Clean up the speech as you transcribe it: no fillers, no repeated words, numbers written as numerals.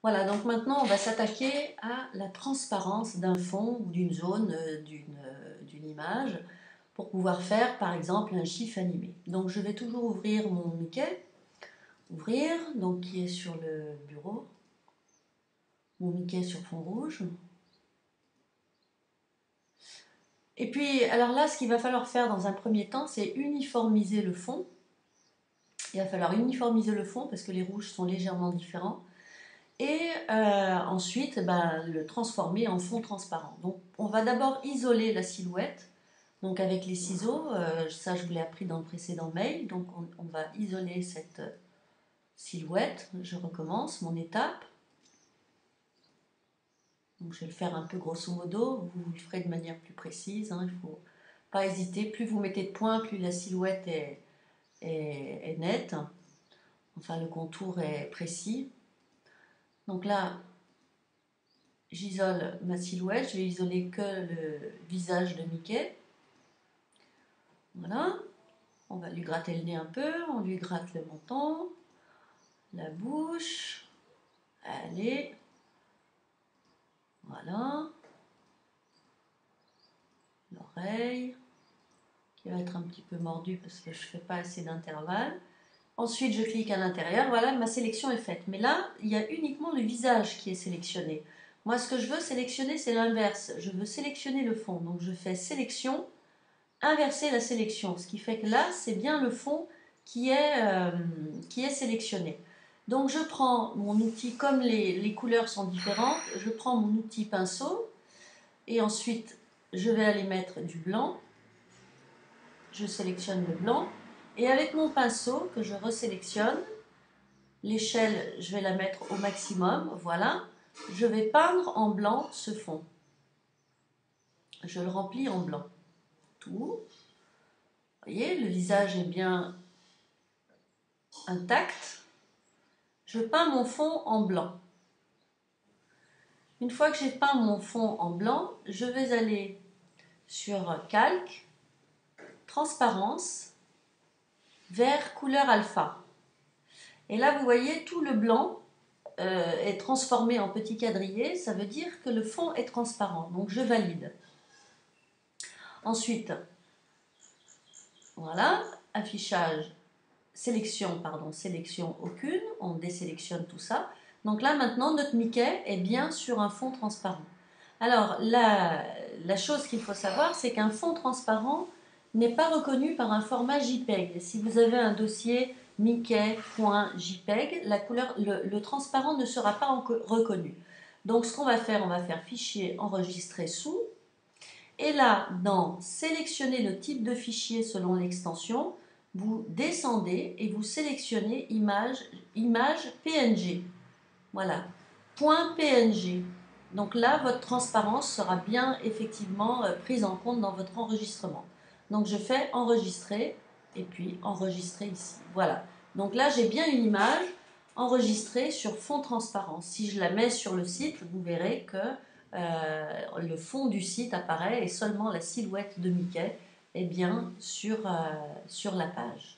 Voilà, donc maintenant on va s'attaquer à la transparence d'un fond ou d'une zone d'une image pour pouvoir faire par exemple un GIF animé. Donc je vais toujours ouvrir mon Mickey, ouvrir, donc qui est sur le bureau, mon Mickey sur fond rouge. Et puis alors là ce qu'il va falloir faire dans un premier temps c'est uniformiser le fond. Il va falloir uniformiser le fond parce que les rouges sont légèrement différents. Et ensuite le transformer en fond transparent. Donc on va d'abord isoler la silhouette, donc avec les ciseaux, ça je vous l'ai appris dans le précédent mail, donc on va isoler cette silhouette. Je recommence mon étape, donc je vais le faire un peu grosso modo, vous le ferez de manière plus précise, hein, il ne faut pas hésiter, plus vous mettez de points, plus la silhouette est nette, enfin le contour est précis. Donc là, j'isole ma silhouette, je vais isoler que le visage de Mickey. Voilà, on va lui gratter le nez un peu, on lui gratte le menton, la bouche, allez, voilà, l'oreille, qui va être un petit peu mordue parce que je ne fais pas assez d'intervalle. Ensuite, je clique à l'intérieur, voilà, ma sélection est faite. Mais là, il y a uniquement le visage qui est sélectionné. Moi, ce que je veux sélectionner, c'est l'inverse. Je veux sélectionner le fond. Donc, je fais sélection, inverser la sélection. Ce qui fait que là, c'est bien le fond qui est sélectionné. Donc, je prends mon outil, comme les couleurs sont différentes, je prends mon outil pinceau et ensuite, je vais aller mettre du blanc. Je sélectionne le blanc. Et avec mon pinceau que je resélectionne, l'échelle, je vais la mettre au maximum, voilà. Je vais peindre en blanc ce fond. Je le remplis en blanc. Tout. Vous voyez, le visage est bien intact. Je peins mon fond en blanc. Une fois que j'ai peint mon fond en blanc, je vais aller sur calque, transparence, vert couleur alpha. Et là, vous voyez, tout le blanc est transformé en petit quadrillé, ça veut dire que le fond est transparent, donc je valide. Ensuite, voilà, affichage, sélection aucune, on désélectionne tout ça. Donc là maintenant notre Mickey est bien sur un fond transparent. Alors la chose qu'il faut savoir, c'est qu'un fond transparent n'est pas reconnu par un format JPEG. Si vous avez un dossier Mickey.jpeg, le transparent ne sera pas reconnu. Donc ce qu'on va faire, on va faire fichier enregistrer sous. Et là, dans sélectionner le type de fichier selon l'extension, vous descendez et vous sélectionnez image PNG. Voilà, .png. Donc là, votre transparence sera bien effectivement prise en compte dans votre enregistrement. Donc je fais enregistrer et puis enregistrer ici. Voilà. Donc là, j'ai bien une image enregistrée sur fond transparent. Si je la mets sur le site, vous verrez que le fond du site apparaît et seulement la silhouette de Mickey est bien sur la page.